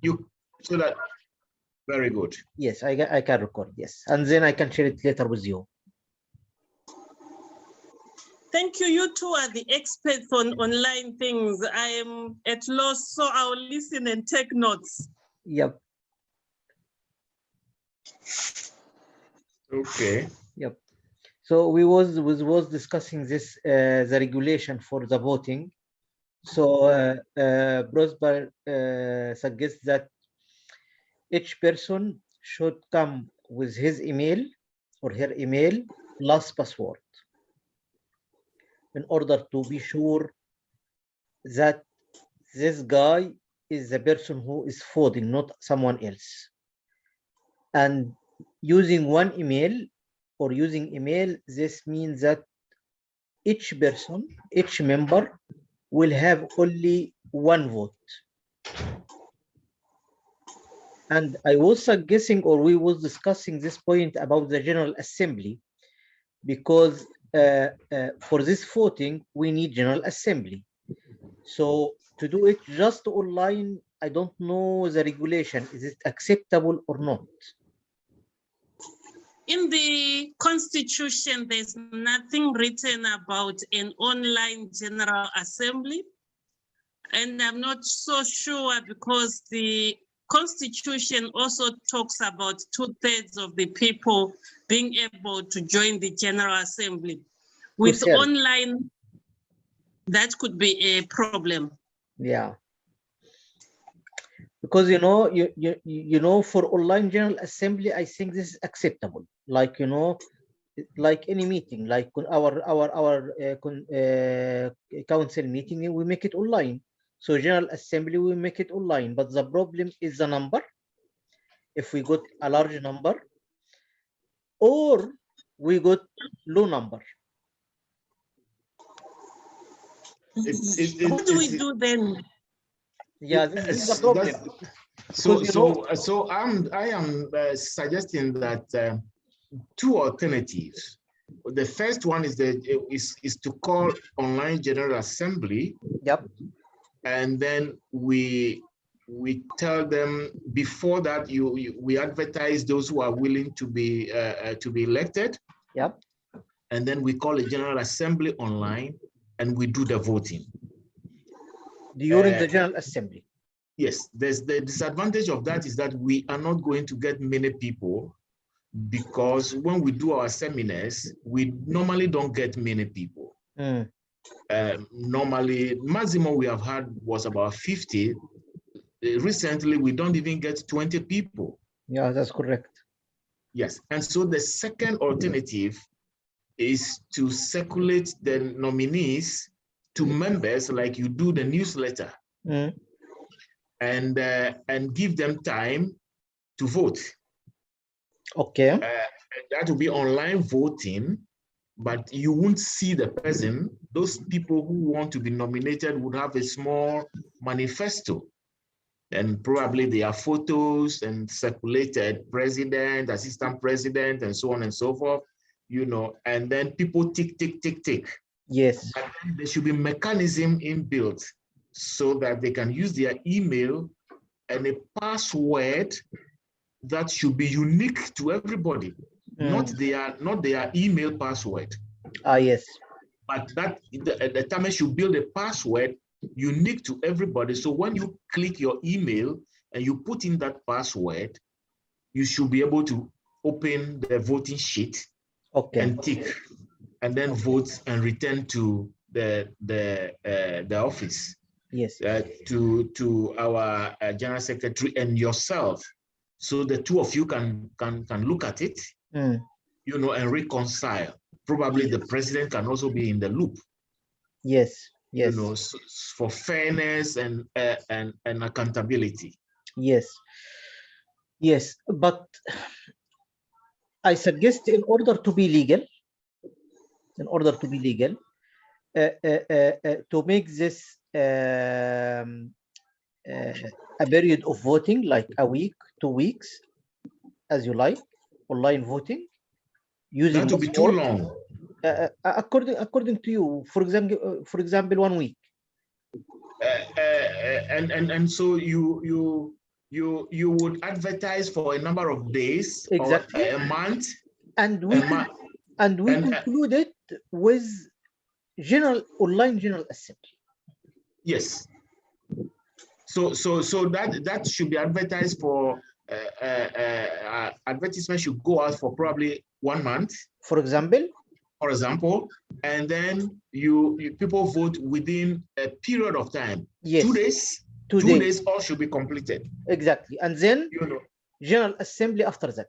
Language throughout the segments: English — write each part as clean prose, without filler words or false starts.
You so that very good. Yes, I can record, yes. And then I can share it later with you. Thank you. You two are the experts on online things. I am at loss, so I'll listen and take notes. Yep. Okay. Yep. So we was discussing this the regulation for the voting. So Prosper suggests that each person should come with his email or her email plus password in order to be sure that this guy is the person who is voting, not someone else. And using one email or using email, this means that each person, each member will have only one vote. And I was suggesting, or we was discussing this point about the General Assembly, because for this voting, we need General Assembly. So to do it just online, I don't know the regulation. Is it acceptable or not? In the Constitution, there's nothing written about an online General Assembly. And I'm not so sure because the Constitution also talks about 2/3 of the people being able to join the General Assembly. With online, that could be a problem. Yeah. Because you know for online General Assembly, I think this is acceptable. Like like any meeting, like our council meeting, we make it online. So General Assembly, we make it online. But the problem is the number. If we got a large number, or we got low number. What do we do then? Yeah, this is the problem. So I am suggesting that two alternatives. The first one is to call online General Assembly. Yep. And then we tell them before that we advertise those who are willing to be elected. Yep. And then we call a General Assembly online and we do the voting. During the General Assembly. Yes, there's the disadvantage of that is that we are not going to get many people because when we do our seminars, we normally don't get many people. Normally, maximum we have had was about 50. Recently, we don't even get 20 people. Yeah, that's correct. Yes, and so the second alternative is to circulate the nominees to members like you do the newsletter. And give them time to vote. Okay. That will be online voting, but you won't see the person. Those people who want to be nominated would have a small manifesto, and probably their photos and circulated, president, assistant president, and so on and so forth, and then people tick, tick, tick, tick. Yes. But then there should be mechanism inbuilt so that they can use their email and a password that should be unique to everybody, not their email password. Yes. But that the Tamesh should build a password unique to everybody. So when you click your email and you put in that password, you should be able to open the voting sheet and tick, and then vote and return to the office. Yes. To our General Secretary and yourself, so the two of you can look at it, and reconcile. Probably the president can also be in the loop. Yes. Yes. For fairness and accountability. Yes. Yes, but I suggest in order to be legal, to make this a period of voting like a week, 2 weeks, as you like, online voting. Using that would be too long. According to you, for example, 1 week. And so you you would advertise for a number of days Exactly. or a month, And we conclude it with online general assembly. Yes. So that should be advertised for. Advertisement should go out for probably 1 month. For example, and then people vote within a period of time. Yes. 2 days. 2 days all should be completed. Exactly. And then general assembly after that.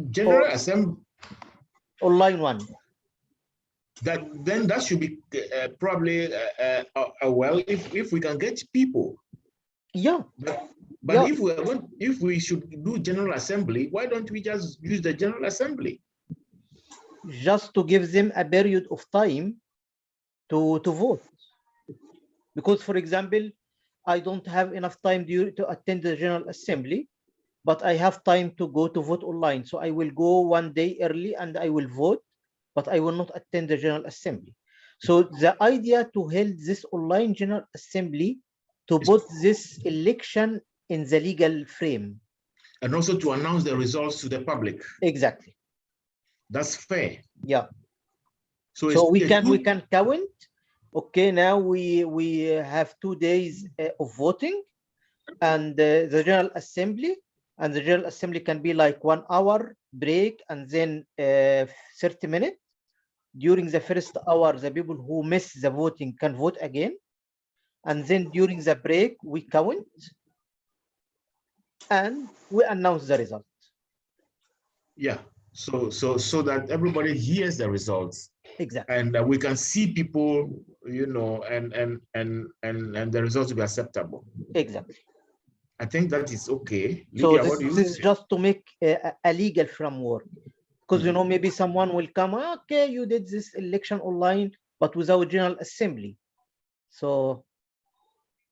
General assembly. Online one. That should be probably well, if we can get people. Yeah. But if we should do general assembly, why don't we just use the general assembly? Just to give them a period of time to vote. Because, for example, I don't have enough time to attend the general assembly, but I have time to go to vote online. So I will go 1 day early and I will vote, but I will not attend the general assembly. So the idea to hold this online general assembly to put this election in the legal frame. And also to announce the results to the public. Exactly. That's fair. Yeah. So we can count. Okay, now we have 2 days of voting, and the general assembly, and the general assembly can be like 1 hour break and then 30 minutes. During the first hour, the people who miss the voting can vote again, and then during the break we count and we announce the result. Yeah. So that everybody hears the results. Exactly. And we can see people, and the results will be acceptable. Exactly. I think that is okay. So Lydia, this is just to make a legal framework, because maybe someone will come, okay, you did this election online but without general assembly. So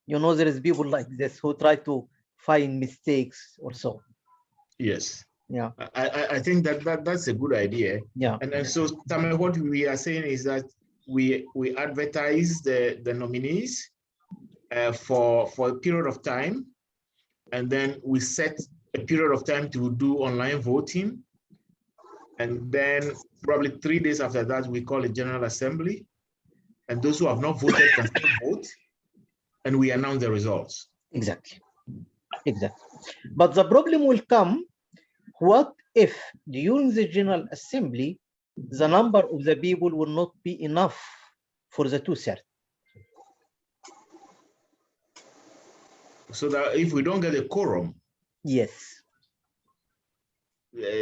there is people like this who try to find mistakes or so. Yes. Yeah. I think that's a good idea. Yeah. And so Tame, what we are saying is that we advertise the nominees for a period of time, and then we set a period of time to do online voting, and then probably 3 days after that we call a general assembly, and those who have not voted can still vote, and we announce the results. Exactly. But the problem will come, what if during the general assembly the number of the people will not be enough for the 2/3? So that if we don't get a quorum. Yes.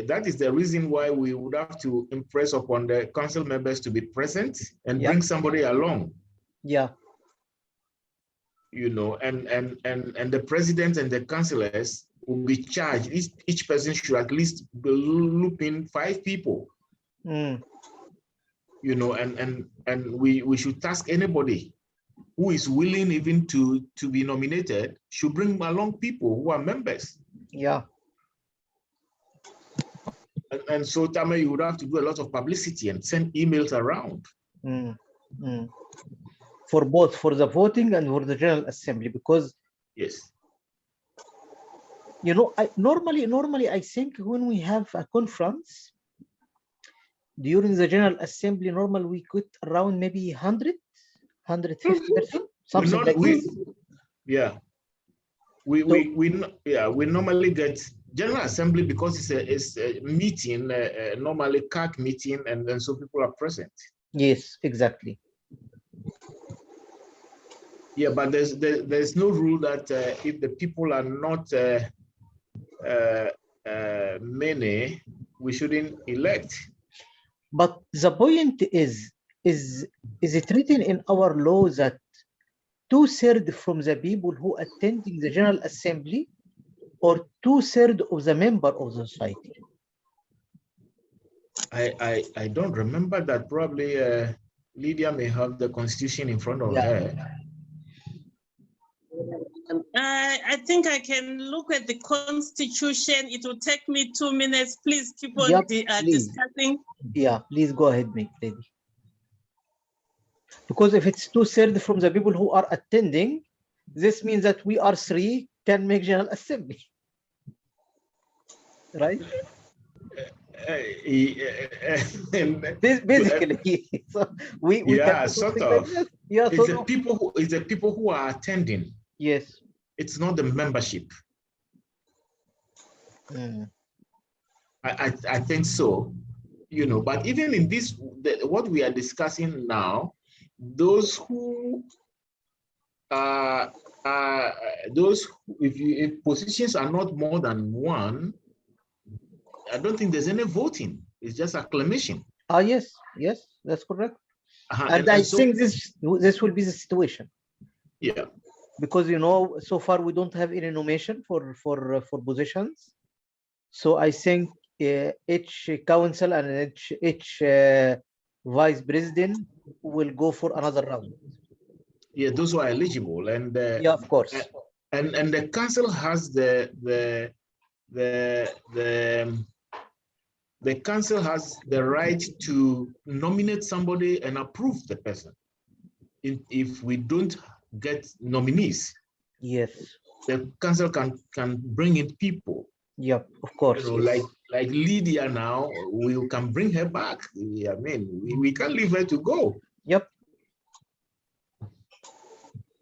That is the reason why we would have to impress upon the council members to be present and bring somebody along. Yeah. And the president and the councillors will be charged. Each person should at least loop in 5 people. And we should task anybody who is willing even to be nominated should bring along people who are members. Yeah. And so, Tame, you would have to do a lot of publicity and send emails around. For both, for the voting and for the general assembly, because yes, normally I think when we have a conference during the general assembly, normally we could around maybe 150%, something like this. Yeah, we normally get general assembly because it's a meeting, normally CAC meeting, and then so people are present. Yes, exactly. Yeah, but there's no rule that if the people are not many, we shouldn't elect. But the point is it written in our law that 2/3 from the people who attending the general assembly, or 2/3 of the member of the society? I don't remember that. Probably Lydia may have the constitution in front of her. I think I can look at the constitution. It will take me 2 minutes. Please keep on discussing. Yeah, please go ahead, lady. Because if it's 2/3 from the people who are attending, this means that we are 3 can make General Assembly. Right? Basically, so we yeah, can do sort something like of. this. Yeah, It's the people who are attending. yes. It's not the membership. Mm. I think so, you know, but even in this, what we are discussing now, those who if positions are not more than one, I don't think there's any voting. It's just acclamation. Yes, that's correct. And I so, think this will be the situation. yeah. Because, you know, so far we don't have any nomination for positions. So I think each council and each vice president will go for another round. Yeah, those who are eligible, and yeah, of course. And the council has the council has the right to nominate somebody and approve the person. If we don't get nominees, yes, the council can bring in people. Yep, of course. You know, yes. like Lydia now, we can bring her back. I mean, we can't leave her to go. Yep.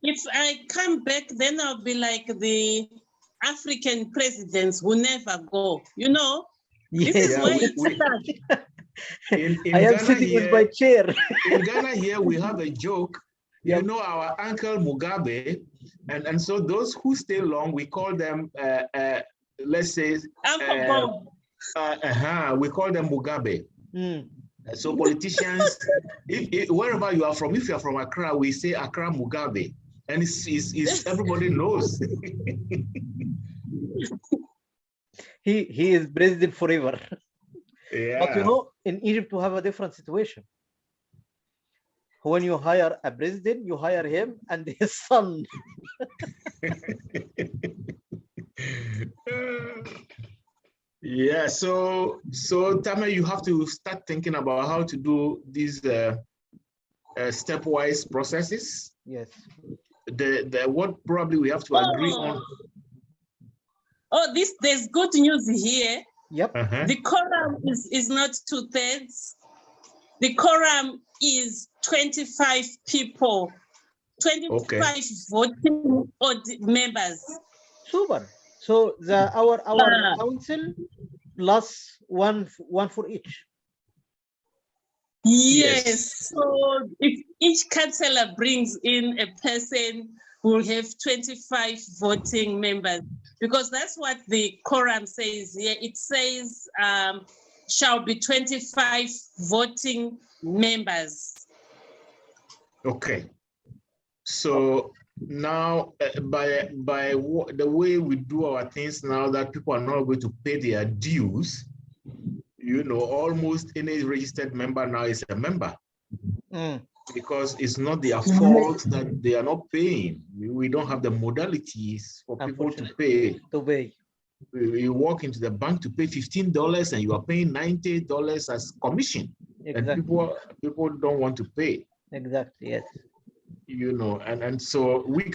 If I come back, then I'll be like the African presidents who never go. You know, this is where it starts. In I am Ghana sitting here, with my chair. In Ghana here, we have a joke. Yep. You know, our uncle Mugabe, and so those who stay long, we call them, let's say, we call them Mugabe. Mm. So politicians, wherever you are from, if you are from Accra, we say Accra Mugabe, and it's everybody knows. He is president forever. Yeah. But you know, in Egypt we have a different situation. When you hire a president, you hire him and his son. Yeah, so Tama, you have to start thinking about how to do these stepwise processes. Yes. What probably we have to agree on. Oh, there's good news here. Yep. The quorum is not 2/3. The quorum is 25 people, 25 voting members. Super. So our council plus one for each. Yes. So if each councillor brings in a person, we'll have 25 voting members, because that's what the quorum says here. It says shall be 25 voting members. Okay. So now, by the way we do our things now, that people are not going to pay their dues, you know, almost any registered member now is a member. Because it's not their fault that they are not paying. We don't have the modalities for people to pay. You walk into the bank to pay $15 and you are paying $90 as commission. Exactly. And people don't want to pay. Exactly, yes. You know, and so we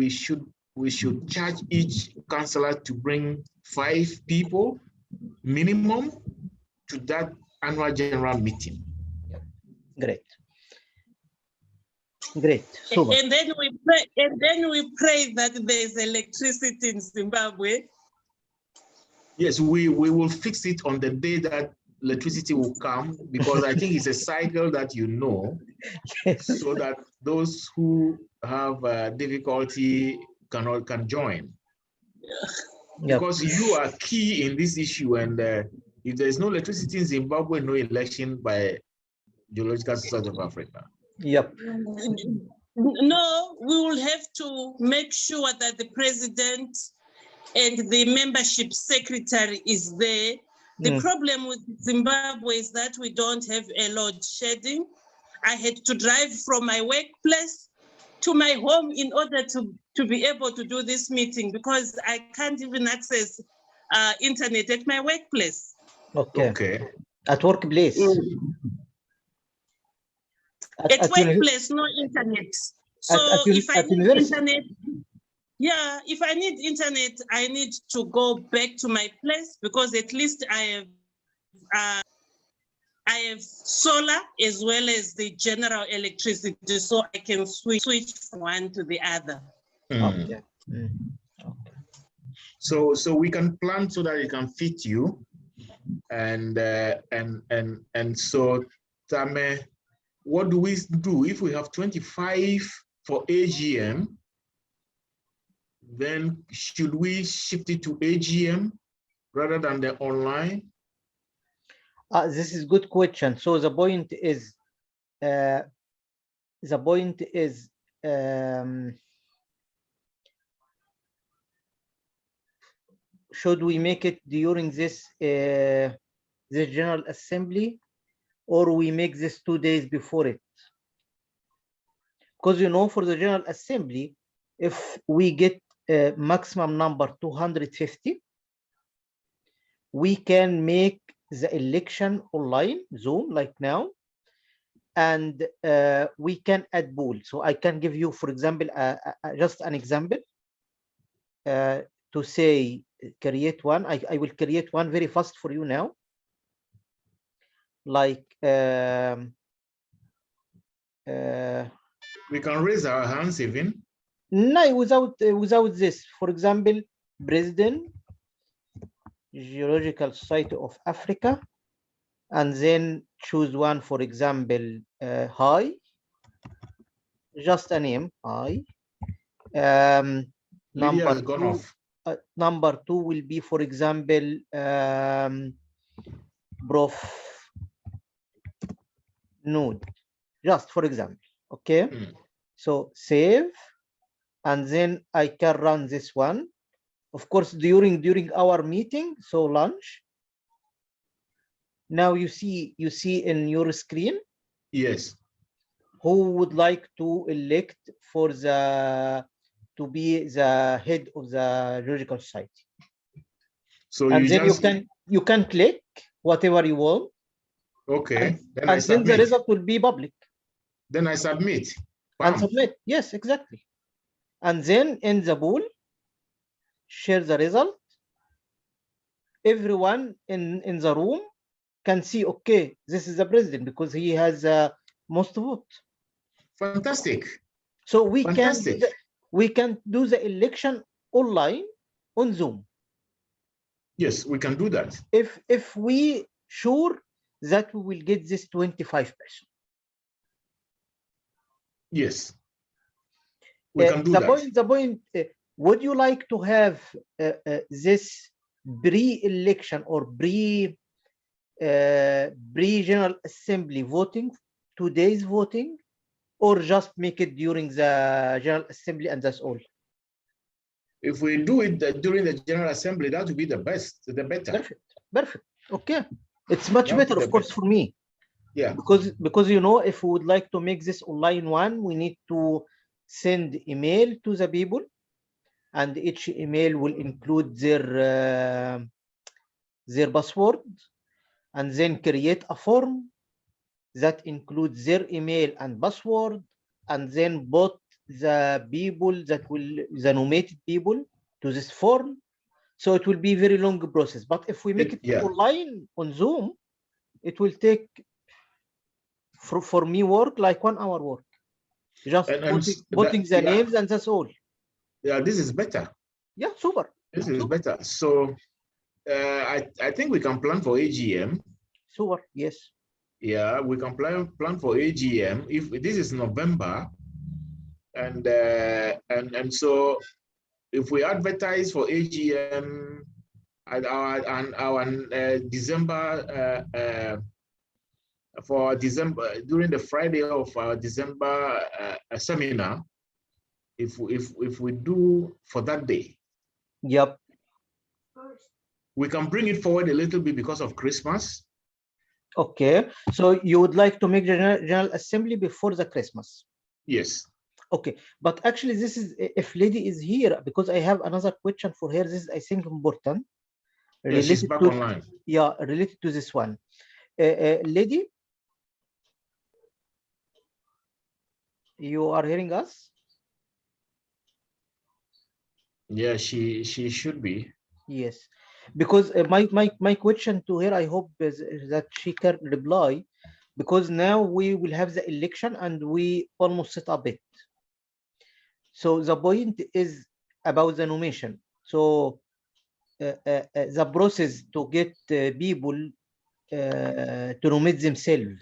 should charge each councillor to bring 5 people minimum to that annual general meeting. Great. Super. And then we pray that there's electricity in Zimbabwe. Yes, we will fix it on the day that electricity will come, because I think it's a cycle that you know, so that those who have difficulty can join. Yep. Because you are key in this issue, and if there's no electricity in Zimbabwe, no election by Geological Society of Africa. Yep. No, we will have to make sure that the president and the membership secretary is there. The problem with Zimbabwe is that we don't have a load shedding. I had to drive from my workplace to my home in order to be able to do this meeting, because I can't even access internet at my workplace. Okay. At workplace? At workplace, no internet. So if I at need university. internet, yeah, if I need internet, I need to go back to my place because at least I have solar as well as the general electricity, so I can switch from one to the other. Okay. So we can plan so that it can fit you, and so Tame, what do we do if we have 25 for AGM? Then should we shift it to AGM rather than the online? This is good question. So the point is, should we make it during this this General Assembly, or we make this 2 days before it? Because for the General Assembly, if we get maximum number 250, we can make the election online, Zoom, like now, and we can add poll. So I can give you, for example, just an example to say create one. I will create one very fast for you now. Like we can raise our hands even. No, without this. For example, President, Geological Society of Africa, and then choose one, for example, Hi, just a name, Hi. Number Gone two, off. Number 2 will be, for example, Prof. Node, just for example. Okay. So save, and then I can run this one. Of course, during our meeting, so lunch. Now you see in your screen. Yes. Who would like to elect for to be the head of the Geological Society? So and then just... you can click whatever you want. Okay. And then the result will be public. Then I submit. Bam. And submit. Yes, exactly. And then in the poll, share the result. Everyone in the room can see, okay, this is the president because he has most vote. Fantastic. So we can do the election online on Zoom. Yes, we can do that. If we sure that we will get this 25%. Yes, we can do that. The point. Would you like to have this pre-election or pre-General Assembly voting, 2 days voting, or just make it during the General Assembly and that's all? If we do it during the General Assembly, that would be the best, the better. Perfect. Okay, it's much better, of course, for me. Yeah. Because if we would like to make this online one, we need to send email to the people, and each email will include their password, and then create a form that includes their email and password, and then put the people that the nominated people to this form. So it will be a very long process. But if we make it online on Zoom, it will take for me work like 1 hour work. Just putting the names and that's all. Yeah, this is better. Yeah, super. This is better. So I think we can plan for AGM. Super. Yes. Yeah, we can plan for AGM if this is November, and so if we advertise for AGM at our December for December during the Friday of our December seminar, if we do for that day. Yep. We can bring it forward a little bit because of Christmas. Okay, so you would like to make the General Assembly before the Christmas? Yes. Okay, but actually this is, if Lady is here, because I have another question for her. This is, I think, important. Yeah, she's back online. Yeah, related to this one. Lady, you are hearing us? Yeah, she should be. Yes, because my question to her, I hope is that she can reply, because now we will have the election and we almost set up it. So the point is about the nomination. So the process to get people to nominate themselves.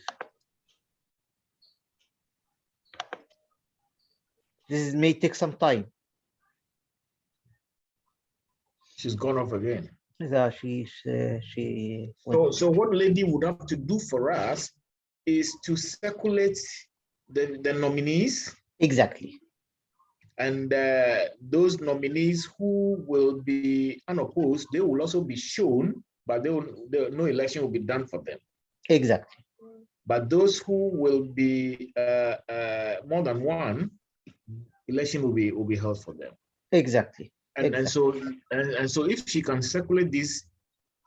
This may take some time. She's gone off again. She So what lady would have to do for us is to circulate the nominees, exactly. and those nominees who will be unopposed, they will also be shown, but no election will be done for them. Exactly. But those who will be more than one, election will be held for them. Exactly. And so if she can circulate this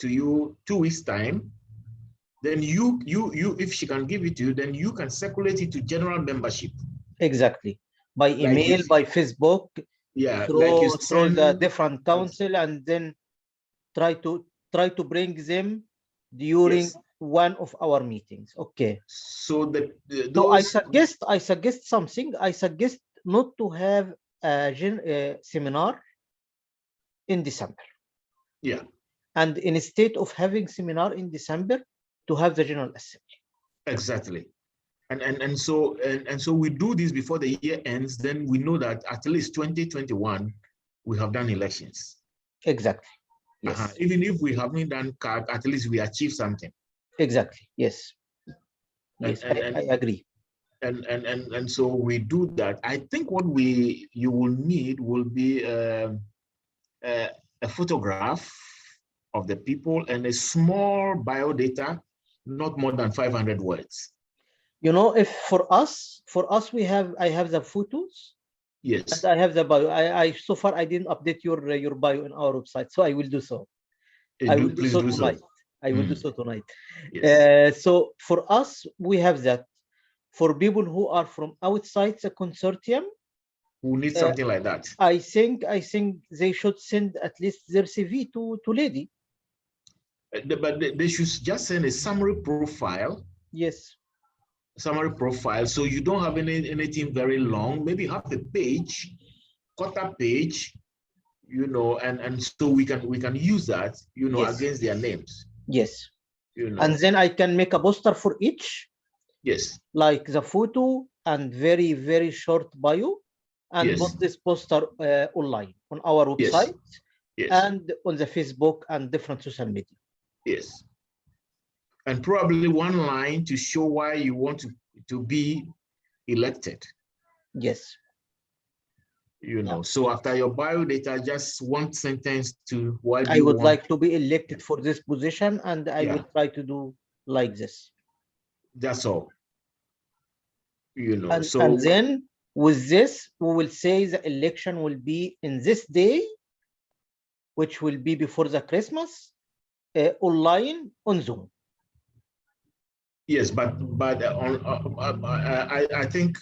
to you 2 weeks time, then you if she can give it to you, then you can circulate it to general membership. Exactly. By email, by Facebook, yeah, through like through the different council, and then try to bring them during yes. one of our meetings. Okay. So that So I suggest something. I suggest not to have a seminar in December. Yeah. And instead of having seminar in December, to have the General Assembly. Exactly. And so we do this before the year ends, then we know that at least 2021 we have done elections. Exactly. Yes. Even if we haven't done CAG, at least we achieved something. Exactly. Yes. Yes, I agree. And so we do that. I think what you will need will be a photograph of the people and a small bio data, not more than 500 words. You know, if for us I have the photos. Yes. And I have the bio. I so far I didn't update your bio on our website, so I will do so. I will do so tonight. I will do so tonight. Yes. So for us, we have that. For people who are from outside the consortium, who need something like that, I think they should send at least their CV to Lady. But they should just send a summary profile. Yes. Summary profile, so you don't have anything very long, maybe half a page, quarter page, you know, and so we can use that, you know, yes, against their names. Yes. You know. And then I can make a poster for each. Yes. Like the photo and very, very short bio, and yes, put this poster online on our website. Yes. Yes. And on the Facebook and different social media. Yes. And probably one line to show why you want to be elected. Yes. You know, so after your bio data, just one sentence to why I would like to be elected for this position, and I will try to do like this. That's all. You know, and then with this, we will say the election will be in this day, which will be before the Christmas, online on Zoom. Yes, but on I think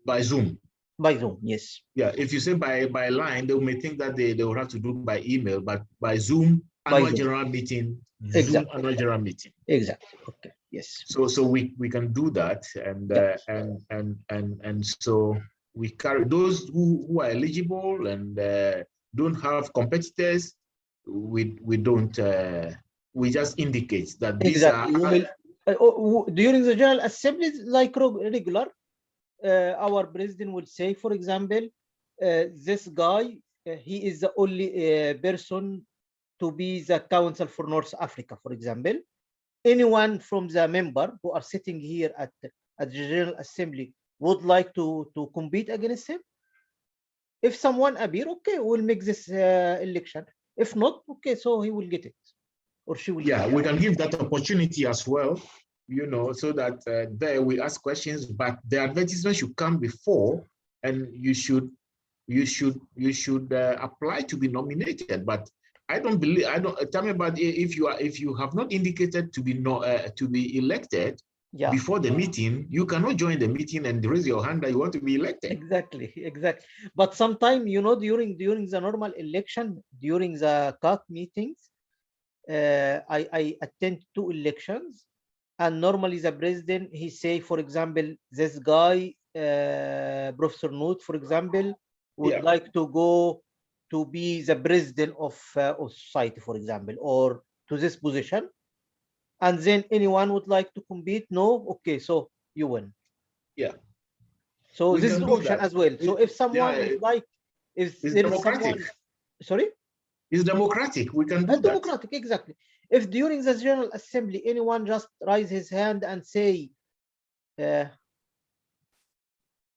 by Zoom. By Zoom, yes. Yeah, if you say by line, they may think that they will have to do by email, but by Zoom, annual general meeting, exactly. Zoom annual general meeting. Exactly. Okay. Yes. So we can do that, and so we carry those who are eligible and don't have competitors. We don't. We just indicate that these exactly. Are during the General Assembly, like regular, our president will say, for example, this guy, he is the only person to be the council for North Africa, for example. Anyone from the member who are sitting here at the General Assembly would like to compete against him. If someone appear, okay, we'll make this election. If not, okay, so he will get it. Or she will. Yeah, we can give that opportunity as well, you know, so that there we ask questions, but the advertisement should come before, and you should apply to be nominated. But I don't believe, tell me about if you have not indicated to be elected, Yeah. before the meeting, you cannot join the meeting and raise your hand that you want to be elected. Exactly, exactly. But sometimes, you know, during the normal election, during the CAC meetings, I attend 2 elections, and normally the president, he say, for example, this guy, Professor Noot, for example, would Yeah. like to go to be the president of society, for example, or to this position, and then anyone would like to compete. No, okay, so you win. Yeah. So We this is can the do option that. as well. So if someone would like, if It's there is democratic. someone, sorry? It's democratic. We can do that. Democratic, exactly. If during the General Assembly, anyone just raise his hand and say,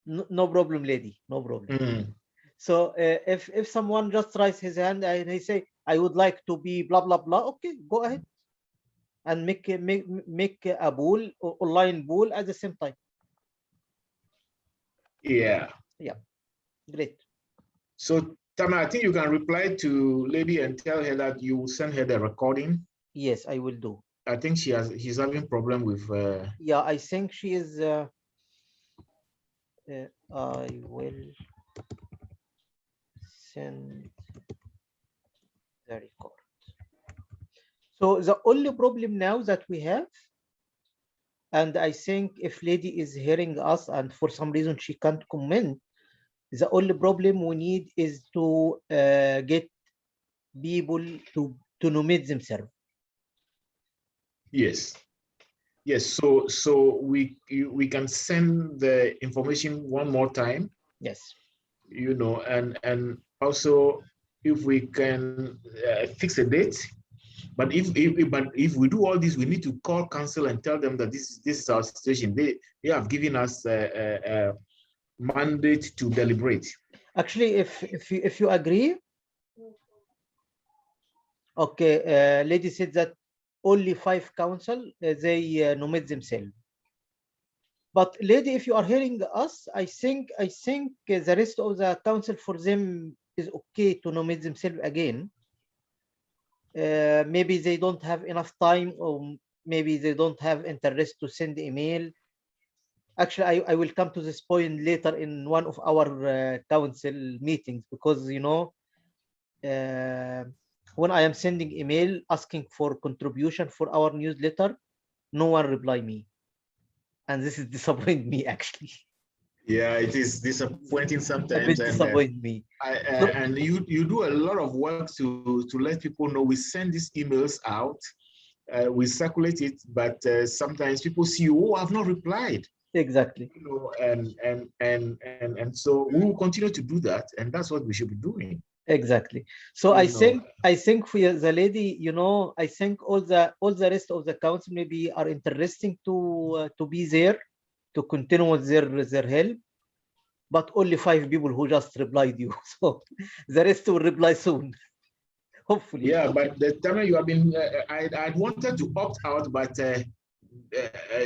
no problem, lady, no problem. Mm. So if someone just raise his hand and he say, I would like to be blah, blah, blah, okay, go ahead and make a poll, online poll at the same time. Yeah. Yeah, great. So, Tama, I think you can reply to lady and tell her that you will send her the recording. Yes, I will do. I think she's having problem with. Yeah, I think she is. I will send the record. So the only problem now that we have, and I think if lady is hearing us and for some reason she can't comment, the only problem we need is to get people to nominate themselves. Yes. Yes. So we can send the information one more time. Yes. You know, and also if we can fix a date. But if we do all this, we need to call council and tell them that this is our situation. They have given us a mandate to deliberate. Actually, if you agree, okay. Lady said that only 5 council they nominate themselves. But lady, if you are hearing us, I think the rest of the council for them is okay to nominate themselves again. Maybe they don't have enough time, or maybe they don't have interest to send email. Actually, I will come to this point later in one of our council meetings, because you know, when I am sending email asking for contribution for our newsletter, no one reply me, and this is disappointing me actually. Yeah, it is disappointing sometimes. A bit disappointing me. And you do a lot of work to let people know. We send these emails out, we circulate it, but sometimes people see, oh, I've not replied. Exactly. You know, and so we will continue to do that, and that's what we should be doing. Exactly. So I think for the lady, you know, I think all the rest of the council maybe are interesting to be there, to continue with their help, but only 5 people who just replied you. So the rest will reply soon, hopefully. Yeah, but the time you have been, I wanted to opt out, but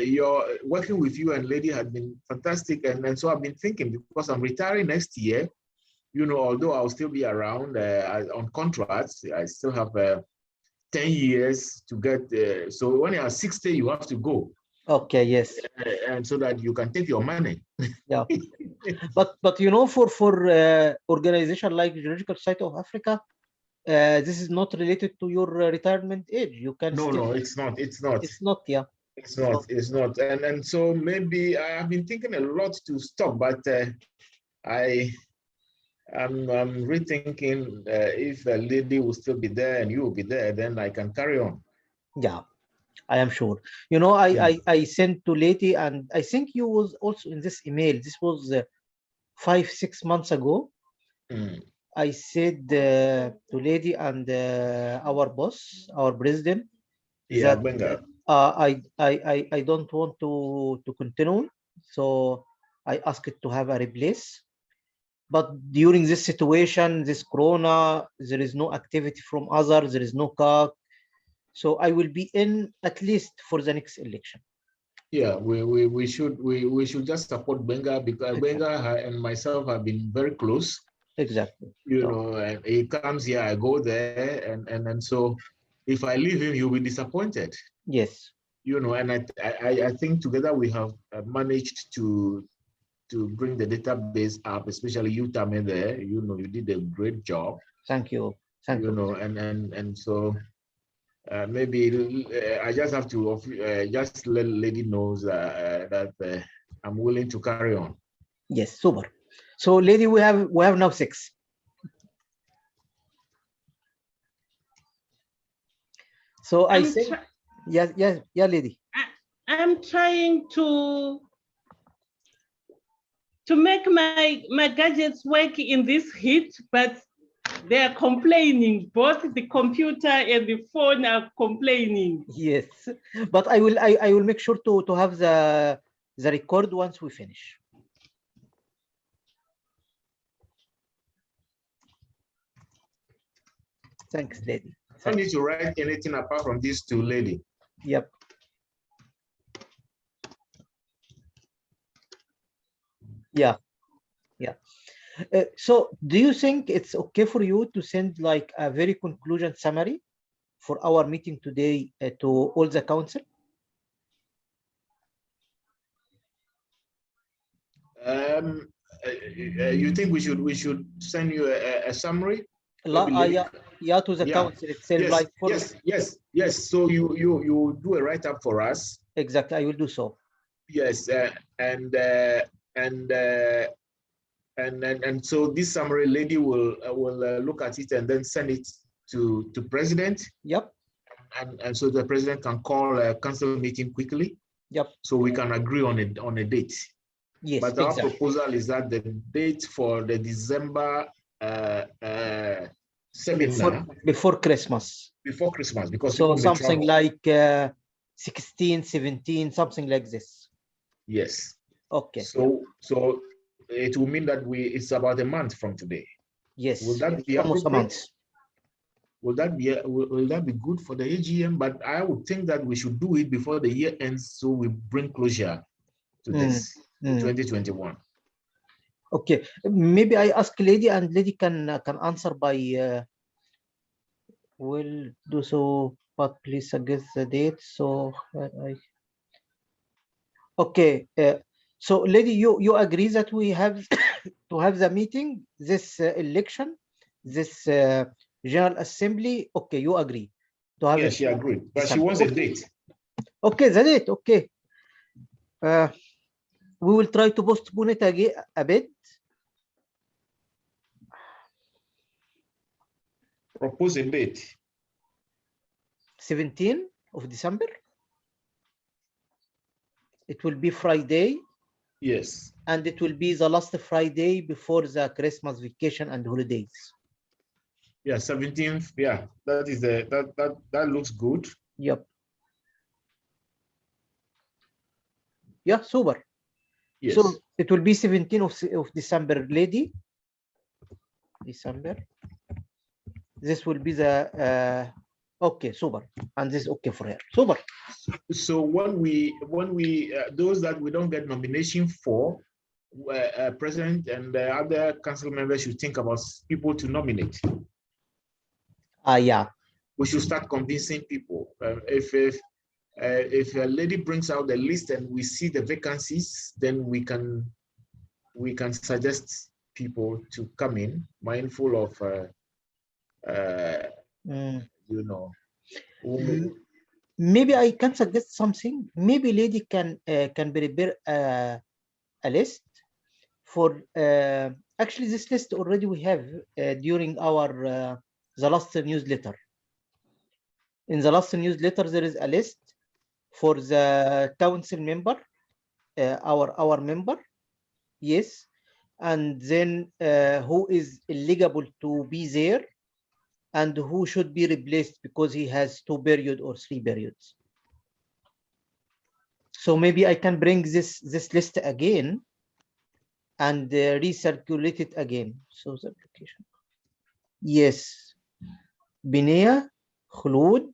your working with you and lady had been fantastic, and so I've been thinking, because I'm retiring next year. You know, although I'll still be around on contracts, I still have 10 years to get. So when you're 60, you have to go. Okay, yes. And so that you can take your money. Yeah. but you know, for organization like Geological Society of Africa, this is not related to your retirement age. You can No, it's not. It's not. It's not. Yeah. It's not. It's not. And so maybe I have been thinking a lot to stop, but I'm rethinking if a lady will still be there and you will be there, then I can carry on. Yeah, I am sure. You know, I sent to lady, and I think you was also in this email. This was 5-6 months ago. I said to lady and our boss, our president, that I don't want to continue. So I asked to have a replace. But during this situation, this Corona, there is no activity from others, there is no CAC. So I will be in at least for the next election. Yeah, we should just support Benga, because Benga and myself have been very close. Exactly. You know, and he comes here, I go there, and so if I leave him, he'll be disappointed. Yes. you know, and I think together we have managed to bring the database up, especially you, Tame, there. You know, you did a great job. Thank you. Thank you. know, and so maybe I just have to just let lady knows that I'm willing to carry on. Yes, super. So, lady, we have now 6. So I think, yes, lady. I'm trying to make my gadgets work in this heat, but they are complaining. Both the computer and the phone are complaining. Yes, but I will make sure to have the record once we finish. Thanks, lady. I don't need to write anything apart from these two, lady. Yep. Yeah. So do you think it's okay for you to send like a very conclusion summary for our meeting today to all the council? You think we should send you a summary? Yeah, to the council itself. Yes, like yes. So you do a write up for us. Exactly, I will do so. Yes, and so this summary, lady will look at it and then send it to president. Yep. And so the president can call a council meeting quickly. Yep. So we can agree on a date. Yes. But our proposal is that the date for the December seminar before Christmas. Before Christmas, because so something like 16, 17, something like this. Yes. Okay. So it will mean that it's about a month from today. Yes. Will that be almost a month? Will that be good for the AGM? But I would think that we should do it before the year ends, so we bring closure to this 2021. Okay, maybe I ask lady, and lady can answer by. Will do so, but please suggest the date. So okay. So lady, you agree that we have to have the meeting, this election, this General Assembly. Okay, you agree to have Yes, she agreed, but she wants a date. Okay, the date. Okay. We will try to postpone it again a bit. Propose a date. 17th of December. It will be Friday. Yes. And it will be the last Friday before the Christmas vacation and holidays. Yeah, 17th. Yeah, that is that looks good. Yep. Yeah, super. Yes. So it will be 17th of December, lady. December. This will be the okay, super, and this is okay for her. Super. So when we those that we don't get nomination for, president and the other council members should think about people to nominate. Yeah. We should start convincing people. If a lady brings out the list and we see the vacancies, then we can suggest people to come in, mindful of you know. Maybe I can suggest something. Maybe lady can prepare a list for actually this list already we have during our the last newsletter. In the last newsletter there is a list for the council member, our member, yes, and then who is eligible to be there and who should be replaced because he has 2 periods or 3 periods. So maybe I can bring this list again and recirculate it again. So the application. Yes. Binia, Khulud,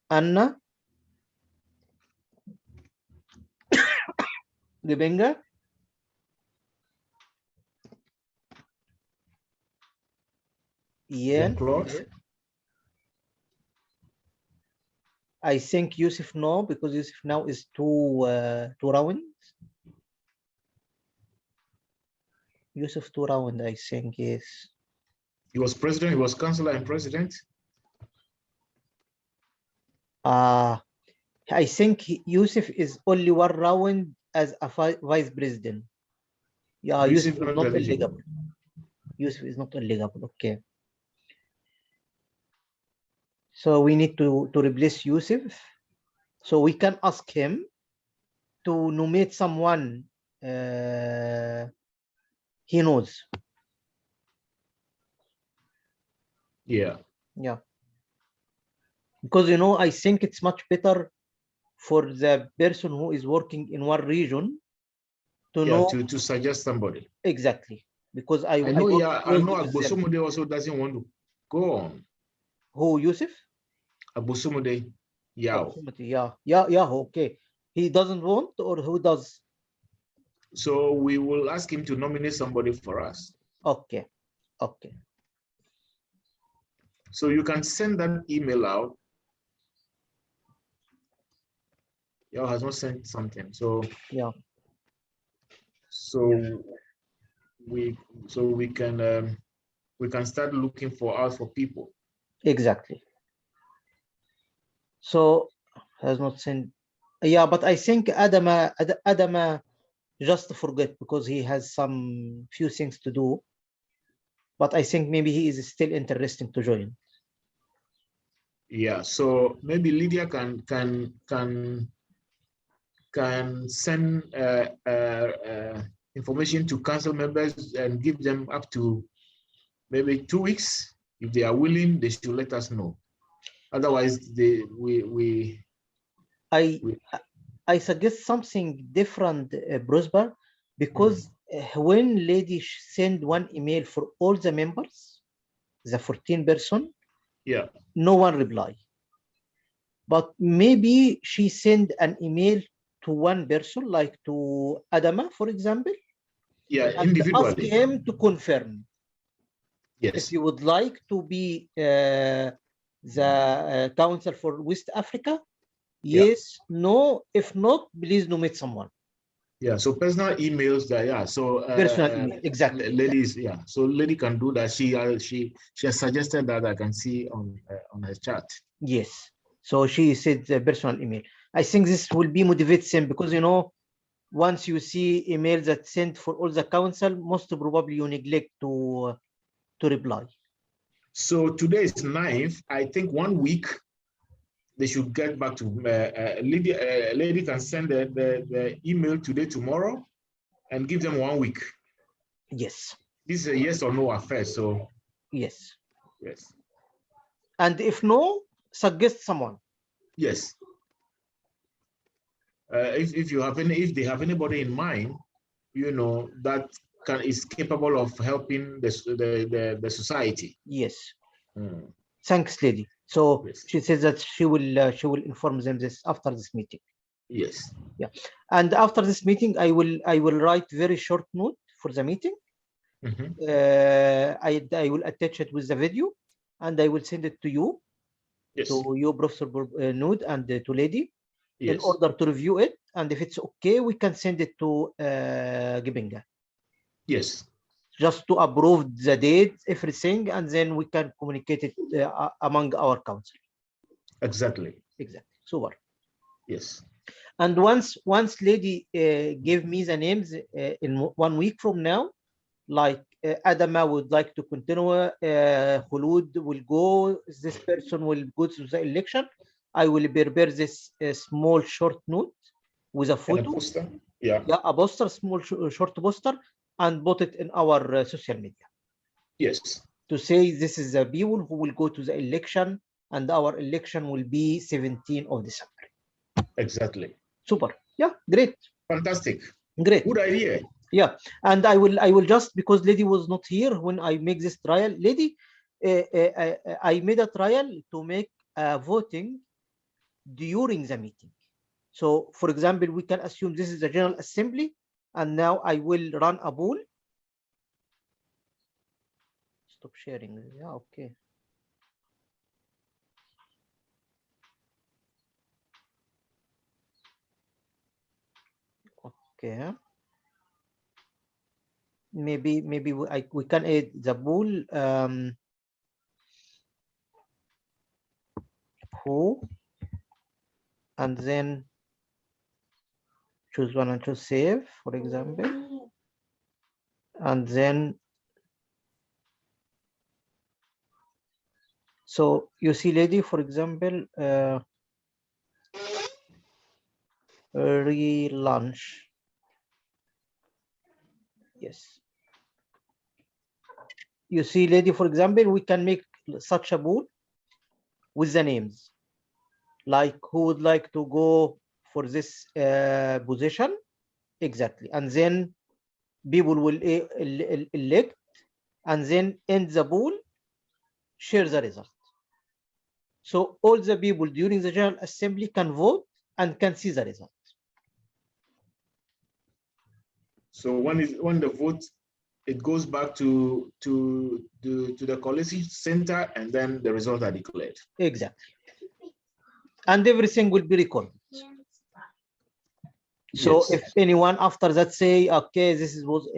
Anna, Gebenga, Ian, I think Yusuf no, because Yusuf now is two rounds. Yusuf 2 round, I think, yes. He was president, he was councillor and president. I think Yusuf is only 1 round as a vice president. Yeah, Yusuf is not eligible. Yusuf is not eligible. Okay. So we need to replace Yusuf. So we can ask him to nominate someone he knows. Yeah. Yeah. Because, you know, I think it's much better for the person who is working in one region to know. To suggest somebody. Exactly. Because I know Agbosomode also doesn't want to go on. Who, Yusuf? Agbosomode. Yeah. Yeah, okay. He doesn't want, or who does? So we will ask him to nominate somebody for us. Okay. So you can send that email out. Yao has not sent something. So yeah. So we can start looking for people. Exactly. So has not sent. Yeah, but I think Adama just forget because he has some few things to do. But I think maybe he is still interesting to join. Yeah, so maybe Lydia can send information to council members and give them up to maybe 2 weeks. If they are willing, they should let us know. Otherwise, I suggest something different, Prosper, because when lady send one email for all the members, the 14 person, yeah, no one reply. But maybe she send an email to one person, like to Adama, for example. Yeah, and individually. Ask him to confirm. Yes. If you would like to be the council for West Africa, yes, no. If not, please nominate someone. Yeah, so personal emails that, yeah, so personal email, exactly. Ladies, yeah, so lady can do that. She has suggested that. I can see on her chat. Yes, so she said the personal email. I think this will be motivate them, because you know, once you see emails that sent for all the council, most probably you neglect to reply. So today is 9th. I think 1 week they should get back to lady can send the email today, tomorrow, and give them 1 week. Yes. This is a yes or no affair. So yes. Yes. And if no, suggest someone. Yes. If you have if they have anybody in mind, you know, that is capable of helping the society. Yes. Thanks, lady. So yes. She says that she will inform them this after this meeting. Yes. Yeah. And after this meeting, I will write very short note for the meeting. I will attach it with the video, and I will send it to you. Yes. To you, Professor Noud, and to lady. Yes. In order to review it, and if it's okay, we can send it to Gibinga. Yes. Just to approve the date, everything, and then we can communicate it among our council. Exactly. Super. Yes. And once lady gave me the names in 1 week from now, like Adama would like to continue, Khulud will go, this person will go to the election, I will prepare this small short note with a photo. And a poster. Yeah, a poster, small short poster, and put it in our social media. Yes. To say this is the people who will go to the election, and our election will be 17th of December. Exactly. Super. Yeah, great. Fantastic. Great. Good idea. Yeah, and I will just, because lady was not here when I make this trial. Lady, I made a trial to make voting during the meeting. So, for example, we can assume this is the General Assembly, and now I will run a poll. Stop sharing. Yeah, okay. Okay. Maybe we can add the pool who, and then choose one and choose save, for example, and then so you see, lady, for example, relaunch. Yes. You see, lady, for example, we can make such a pool with the names, like who would like to go for this position, exactly, and then people will elect, and then end the pool, share the result. So all the people during the General Assembly can vote and can see the result. So when the vote, it goes back to the College Center, and then the results are declared. Exactly. And everything will be recorded. So Yes. if anyone after that say, okay, this was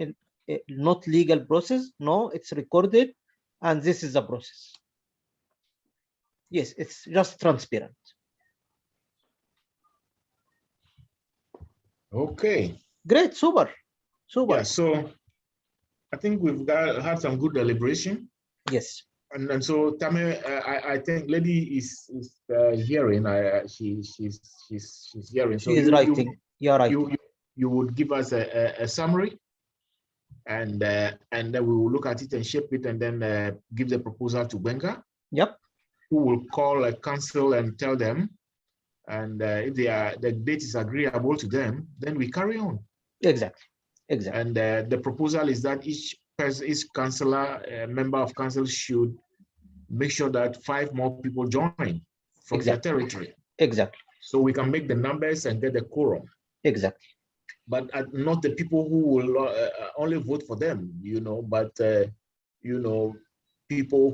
not legal process, no, it's recorded, and this is the process. Yes, it's just transparent. Okay. Great, super. Yeah, so I think we've had some good deliberation. Yes. And so Tame, I think lady is hearing. She's hearing. So She is writing. You're right. You would give us a summary, and then we will look at it and shape it, and then give the proposal to Gbenga. Yep. Who will call a council and tell them, and if the date is agreeable to them, then we carry on. Exactly. Exactly. And the proposal is that each councillor, member of council, should make sure that 5 more people join from their territory. Exactly. So we can make the numbers and get the quorum. Exactly. But not the people who will only vote for them, but people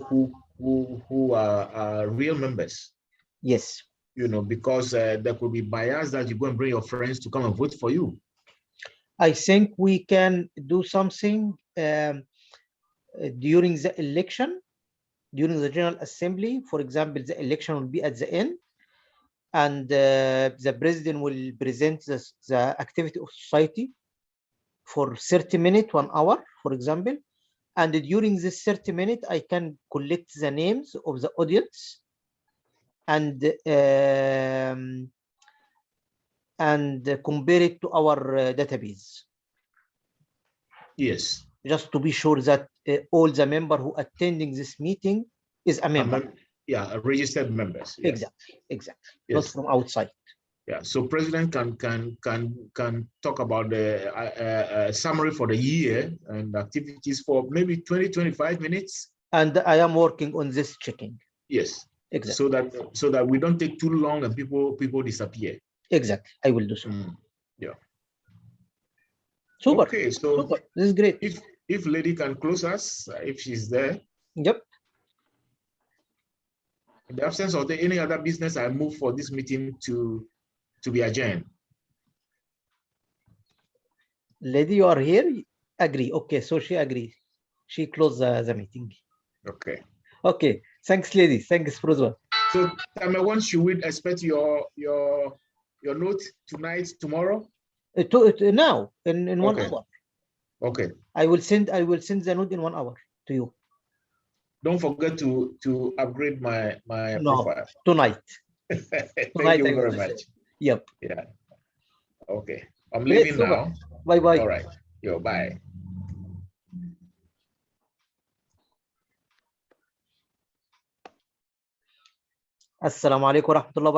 who are real members. Yes. Because there could be bias that you go and bring your friends to come and vote for you. I think we can do something during the election, during the General Assembly. For example, the election will be at the end, and the president will present the activity of society for 30 minutes, 1 hour, for example. And during this 30 minutes, I can collect the names of the audience and compare it to our database. Yes. Just to be sure that all the members who attending this meeting is a member. Yeah, registered members. Yes. Exactly. Yes. Not from outside. Yeah. So president can talk about the summary for the year and activities for maybe 20-25 minutes. And I am working on this checking. Yes. Exactly. So that we don't take too long and people disappear. Exactly. I will do so. Yeah. Super. Okay. So super. This is great. If lady can close us, if she's there. Yep. In the absence of any other business, I move for this meeting to be adjourned. Lady, you are here? Agree. Okay, so she agrees. She closed the meeting. Okay. Okay. Thanks, lady. Thanks, Prosper. So, when should we expect your note tonight, tomorrow? Now, in 1 hour. Okay. I will send the note in 1 hour to you. Don't forget to upgrade my profile. Tonight. Thank you very much. Yep. Yeah. Okay. I'm leaving now. Bye-bye. All right. Yo, bye. Assalamu alaikum warahmatullahi wabarakatuh.